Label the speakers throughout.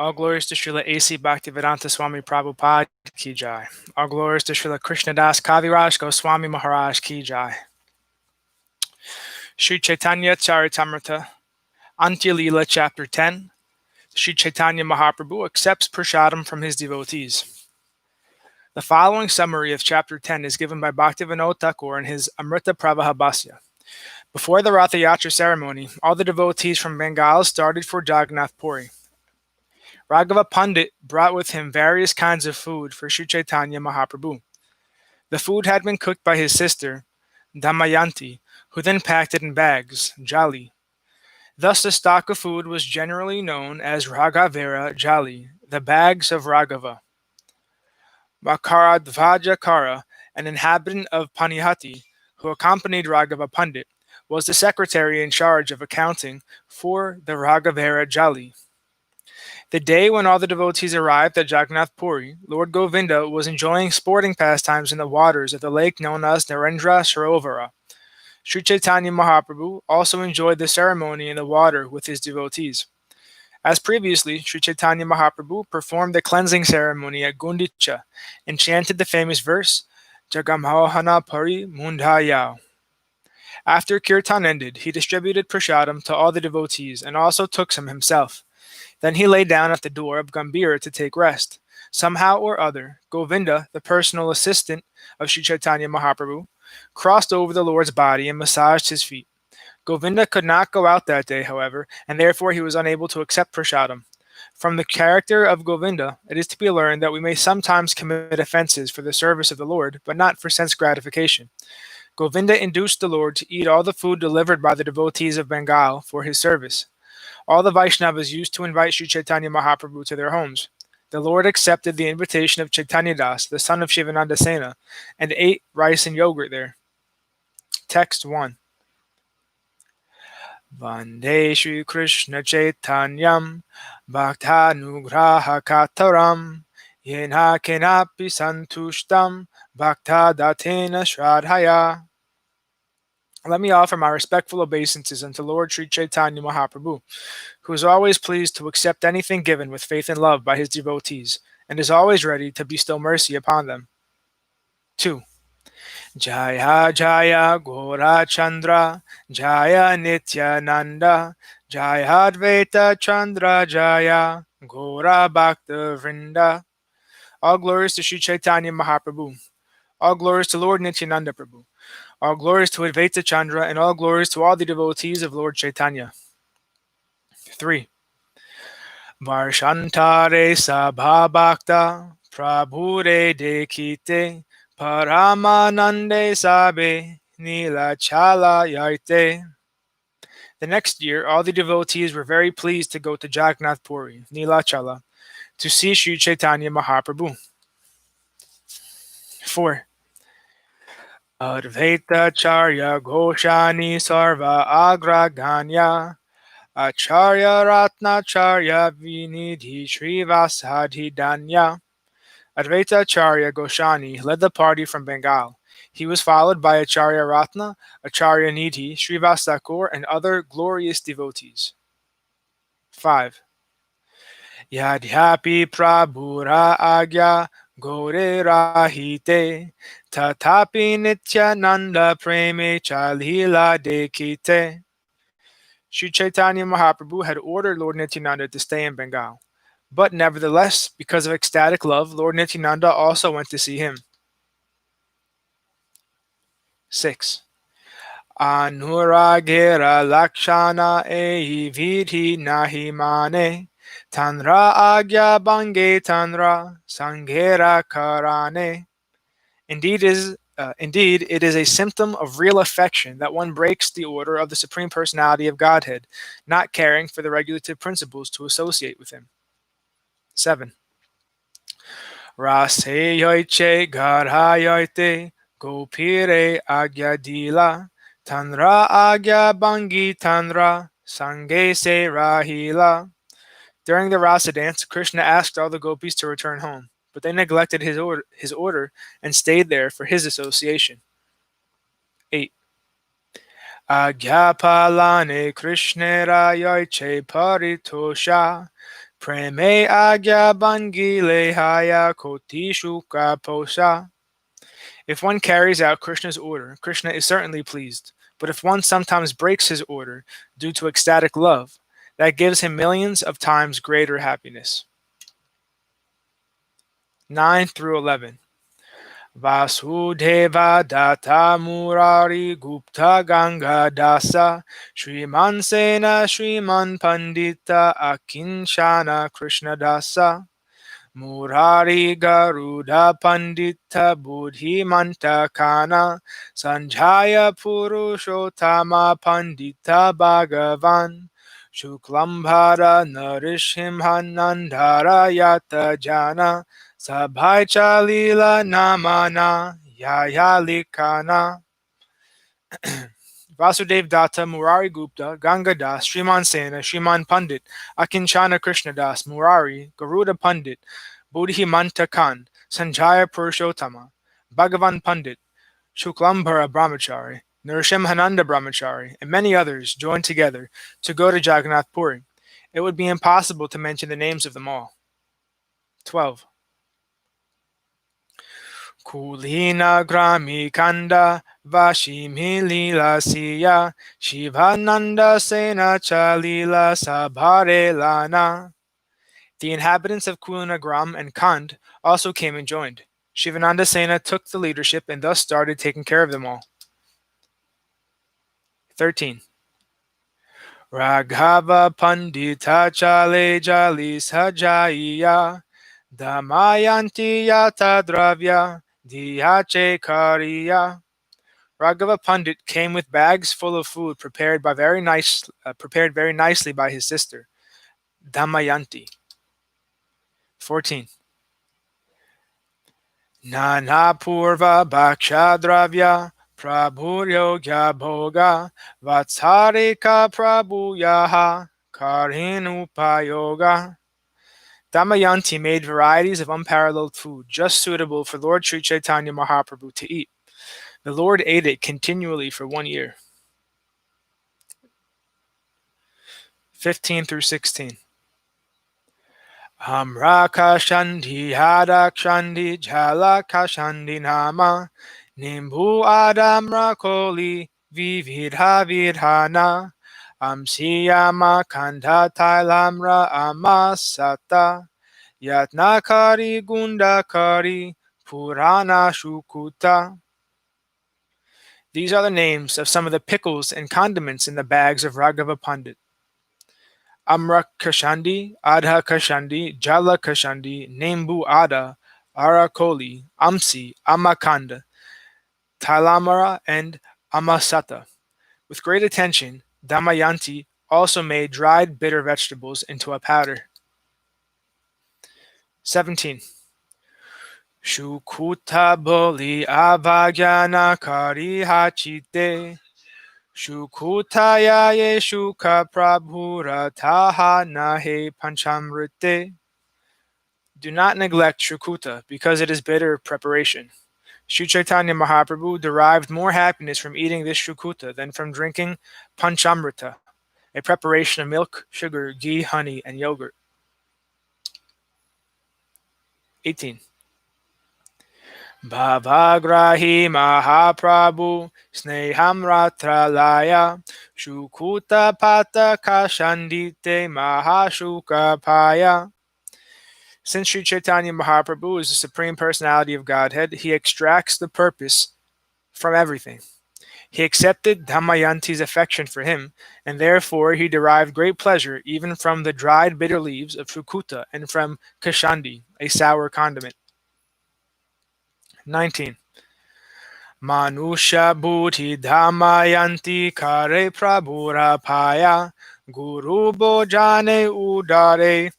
Speaker 1: All glories to Srila A.C. Bhaktivedanta Swami Prabhupada Ki Jai. All glories to Srila Krishnadas Kaviraj Goswami Maharaj Ki Jai. Śrī Caitanya-caritāmṛta Antya Leela Chapter 10. Śrī Caitanya Mahāprabhu accepts Prasādam from his devotees. The following summary of Chapter 10 is given by Bhaktivinoda Thakur in his Amrita Pravaha Bhasya. Before the Ratha Yatra ceremony, all the devotees from Bengal started for Jagannath Puri. Raghava Pandit brought with him various kinds of food for Śrī Caitanya Mahaprabhu. The food had been cooked by his sister, Damayanti, who then packed it in bags, jali. Thus the stock of food was generally known as Raghavera Jali, the bags of Raghava. Makaradvajakara, an inhabitant of Panihati, who accompanied Raghava Pandit, was the secretary in charge of accounting for the Raghavera Jali. The day when all the devotees arrived at Jagannath Puri, Lord Govinda was enjoying sporting pastimes in the waters of the lake known as Narendra Sarovara. Śrī Caitanya Mahaprabhu also enjoyed the ceremony in the water with his devotees. As previously, Śrī Caitanya Mahaprabhu performed the cleansing ceremony at Gundicha and chanted the famous verse, Jagammohana Pari Mundhayao. After kirtan ended, he distributed prasadam to all the devotees and also took some himself. Then he lay down at the door of Gambhira to take rest. Somehow or other, Govinda, the personal assistant of Śrī Caitanya Mahaprabhu, crossed over the Lord's body and massaged his feet. Govinda could not go out that day, however, and therefore he was unable to accept prasadam. From the character of Govinda, it is to be learned that we may sometimes commit offenses for the service of the Lord, but not for sense gratification. Govinda induced the Lord to eat all the food delivered by the devotees of Bengal for his service. All the Vaishnavas used to invite Śrī Caitanya Mahaprabhu to their homes. The Lord accepted the invitation of Chaitanya Das, the son of Shivananda Sena, and ate rice and yogurt there. Text 1. Vande Shri Krishna Chaitanyam Bhaktanugraha Kataram Yena Kenapi Santushtam Bhakta Datena Shradhaya. Let me offer my respectful obeisances unto Lord Śrī Caitanya Mahaprabhu, who is always pleased to accept anything given with faith and love by his devotees, and is always ready to bestow mercy upon them. 2. Jaya Jaya Gora Chandra Jaya Nityananda Jaya Advaita Chandra Jaya Gora Bhakta Vrinda. All glories to Śrī Caitanya Mahaprabhu. All glories to Lord Nityananda Prabhu. All glories to Advaita Chandra, and all glories to all the devotees of Lord Chaitanya. 3. Varshantare Sabha Bhakta Prabhure Dekite Paramanande Sabe Nilachala Yaite. The next year, all the devotees were very pleased to go to Jagannath Puri, Nilachala, to see Śrī Caitanya Mahaprabhu. 4. Advaita Charya Goshani Sarva Agraganya Acharya Ratna Charya Vinidhi Srivasadi Danya. Advaita Acharya Goshani led the party from Bengal. He was followed by Acharya Ratna, Acharya Nidhi, Srivas and other glorious devotees. 5. Yadhyapi Prabhura Agya Gore Rahite Tatapi Nityananda Preme Chalila Dekite. Śrī Caitanya Mahaprabhu had ordered Lord Nityananda to stay in Bengal. But nevertheless, because of ecstatic love, Lord Nityananda also went to see him. 6. Anuragera Lakshana Ehi Vidhi Nahi Mane Tanra Agya Bange Tanra Sangera Karane. Indeed, it is a symptom of real affection that one breaks the order of the Supreme Personality of Godhead, not caring for the regulative principles to associate with him. 7. Rase yoiche garha yoite gopire agya dila tanra agya bangi tanra sange se rahila. During the rasa dance, Krishna asked all the gopis to return home, but they neglected his order and stayed there for his association. 8. Agya palane krishnera yoiche paritosha Preme agya bangile haya koti shuka posha. If one carries out Krishna's order, Krishna is certainly pleased. But if one sometimes breaks his order due to ecstatic love, that gives him millions of times greater happiness. 9 through 11. Vasudeva Datta Murari Gupta Ganga Dasa Shriman Sena Shriman Pandita Akinshana Krishna Dasa Murari Garuda Pandita Buddhi Mantakana Sanjaya Purushottama Pandita Bhagavan Shuklambhara Narishimhanandara Yata Jana Sabhai Chalila Namana Yaya Likana. Vasudev Datta, Murari Gupta, Ganga Das, Shriman Sena, Shriman Pandit, Akinchana Krishna Das, Murari, Garuda Pandit, Bodhi Manta Khan, Sanjaya Purushottama, Bhagavan Pandit, Shuklambhara Brahmachari, Nrsimhananda Brahmachari, and many others joined together to go to Jagannath Puri. It would be impossible to mention the names of them all. 12. Kulina Grami Kanda Vashimi Lila Siya Shivananda Sena Chalila Sabhare Lana. The inhabitants of Kulinagram and Kand also came and joined. Shivananda Sena took the leadership and thus started taking care of them all. 13. Raghava Pandita Chale Jali Sajaiya Damayanti Yata Dravya Diyache Kariya. Raghava Pandit came with bags full of food prepared very nicely by his sister, Damayanti. 14. Nana Purva Bhaksha Dravya Prabhuryogya Bhoga Vatsarika Prabhuyaha Karinupayoga. Damayanti made varieties of unparalleled food just suitable for Lord Śrī Caitanya Mahaprabhu to eat. The Lord ate it continually for 1 year. 15 through 16. Amrakashandi Hadakshandi Jalakashandi Nama Nimbu Adamrakoli Vividha Vidhana Amsiyama Kanda Tailamra Amasata Yatnakari Gundakari Purana Shukuta. These are the names of some of the pickles and condiments in the bags of Raghava Pandit. Amrakashandi, Adha Kashandi, Jala Kashandi, Nembu Ada, Arakoli, Amsi, Amakanda, Tailamara, and Amasata. With great attention, Damayanti also made dried bitter vegetables into a powder. 17. Shukuta boli avagyana kari hachite Shukutaya Yeshuka Prabhura Taha Nahe Panchamrite. Do not neglect Shrukuta, because it is bitter preparation. Śrī Caitanya Mahaprabhu derived more happiness from eating this Shrukuta than from drinking Panchamrita, a preparation of milk, sugar, ghee, honey, and yogurt. 18. Bhavagrahi Mahaprabhu Sneham Ratralaya Shukuta Pata Kashandite Mahashuka Paya. Since Śrī Caitanya Mahaprabhu is the Supreme Personality of Godhead, he extracts the purpose from everything. He accepted Damayanti's affection for him, and therefore he derived great pleasure even from the dried bitter leaves of Shukuta and from Kashandi, a sour condiment. 19. Manusha Bhuti Damayanti Kare Prabhura Paya Guru Bojane Udare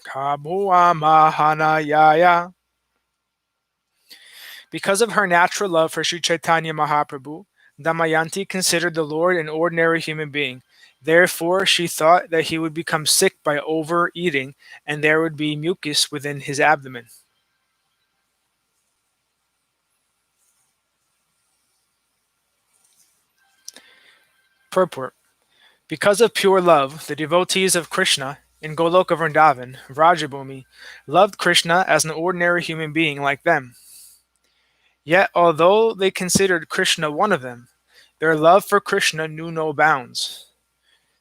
Speaker 1: Kabua Mahanayaya. Because of her natural love for Śrī Caitanya Mahaprabhu, Damayanti considered the Lord an ordinary human being. Therefore, she thought that he would become sick by overeating and there would be mucus within his abdomen. Purport. Because of pure love, the devotees of Krishna in Goloka Vrindavan, Vrajabhumi, loved Krishna as an ordinary human being like them. Yet, although they considered Krishna one of them, their love for Krishna knew no bounds.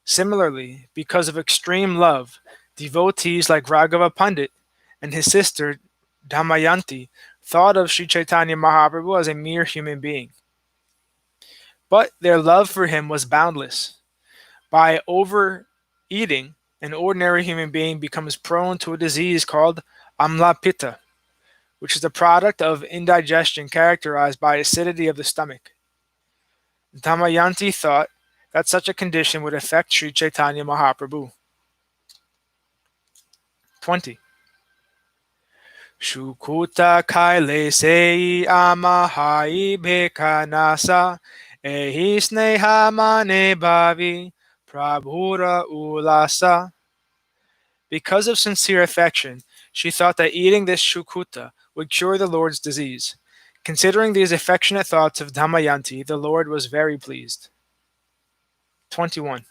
Speaker 1: Similarly, because of extreme love, devotees like Raghava Pandit and his sister Damayanti thought of Sri Chaitanya Mahaprabhu as a mere human being. But their love for him was boundless. By overeating, an ordinary human being becomes prone to a disease called amla pitta, which is a product of indigestion characterized by acidity of the stomach. Damayanti thought that such a condition would affect Sri Chaitanya Mahaprabhu. 20. Shukuta kaile sei amahai bekanasa ehi sneha mane bhavi prabhura ulasa. Because of sincere affection, she thought that eating this shukuta would cure the Lord's disease. Considering these affectionate thoughts of Damayanti, the Lord was very pleased. 21.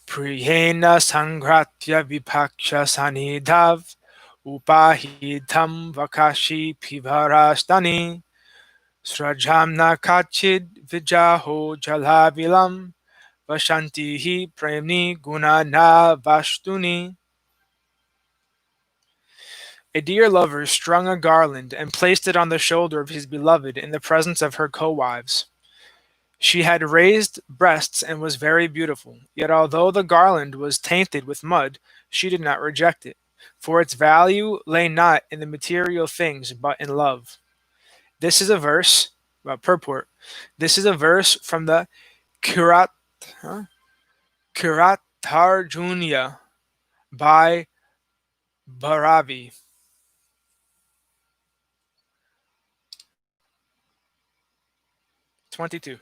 Speaker 1: Priyena sangratya vipaksha sanidhav upahidham vakashi pivarastani srajamna kachid vijaho jalavilam vashantihi premni gunana vashtuni. A dear lover strung a garland and placed it on the shoulder of his beloved in the presence of her co-wives. She had raised breasts and was very beautiful, yet although the garland was tainted with mud, she did not reject it, for its value lay not in the material things but in love. This is a verse, purport. This is a verse from the Kiratarjunya by Bharavi. 22.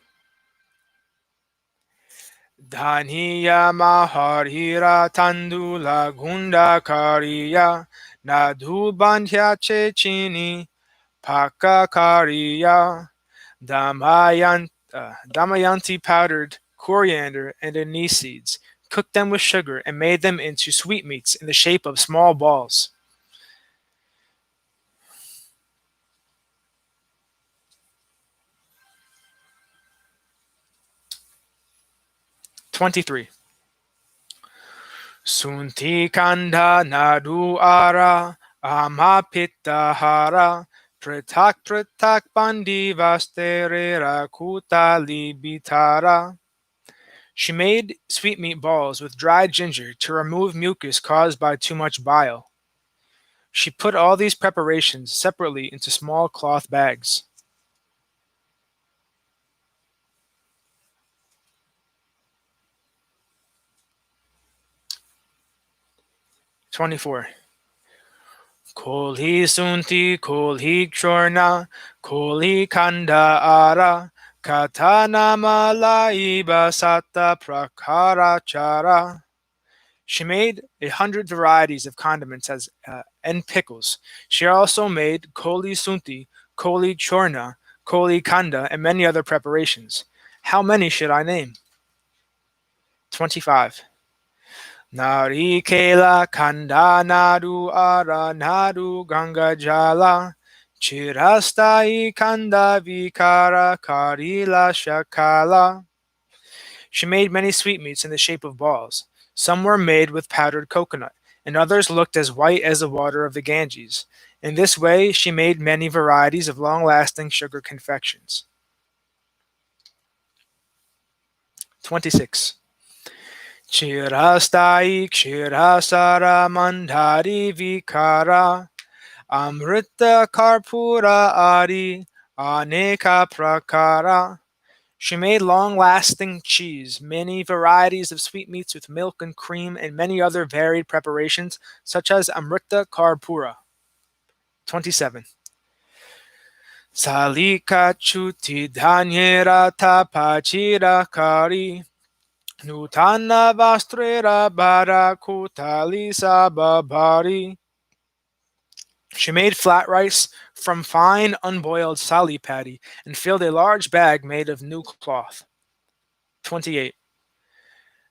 Speaker 1: Dhaniya maharira tandula gunda kariya nadhu bandhya chechini paka kariya Damayanti powdered coriander and anise seeds, cooked them with sugar, and made them into sweetmeats in the shape of small balls. 23. Sunti kanda nadu ara amapittahara pratak bandi vasterera kutali bitara. She made sweetmeat balls with dried ginger to remove mucus caused by too much bile. She put all these preparations separately into small cloth bags. 24. Koli sunti koli chorna koli kanda ara katana malai basata prakarachara. She made 100 varieties of condiments and pickles. She also made koli sunti, koli chorna, koli kanda, and many other preparations. How many should I name? 25. Narikela kanda nadu ara nadu ganga jala chirastai kanda vikara karila shakala. She made many sweetmeats in the shape of balls. Some were made with powdered coconut, and others looked as white as the water of the Ganges. In this way, she made many varieties of long-lasting sugar confections. 26. Chirastai Kshirasara Mandhari Vikara Amrita Karpura Adi Aneka Prakara. She made long-lasting cheese, many varieties of sweetmeats with milk and cream, and many other varied preparations, such as Amrita Karpura. 27. Salika Chuti Dhanyera Tapachira Kari Nutana Vastrera Barakutali Sababari. She made flat rice from fine unboiled sali paddy and filled a large bag made of new cloth. 28.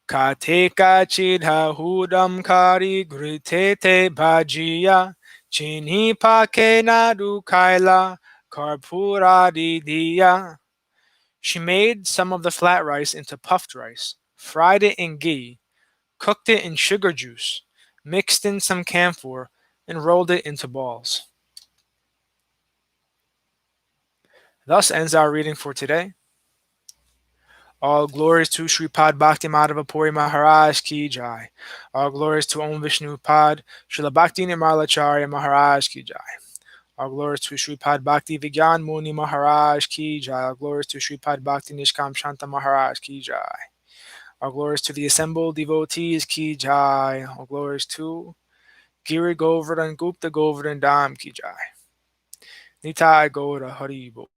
Speaker 1: Kateka chidha hudam kari gritete bhajiya. Chini pake nadu kaila karpura didiya. She made some of the flat rice into puffed rice, fried it in ghee, cooked it in sugar juice, mixed in some camphor, and rolled it into balls. Thus ends our reading for today. All glories to Sripad Bhaktimadhava Puri Maharaj Ki Jai. All glories to Om Vishnu Pad, Srila Bhakti Nirmalacharya Maharaj Ki Jai. All glories to Sripad Bhakti Vigyan Muni Maharaj Ki Jai. All glories to Sripad Bhakti Nishkam Shanta Maharaj Ki Jai. All glories to the assembled devotees Ki Jai. All glories to Giri Govardhan Gupta Govardhan Dham Ki Jai. Nitai Gaura Hari Bol.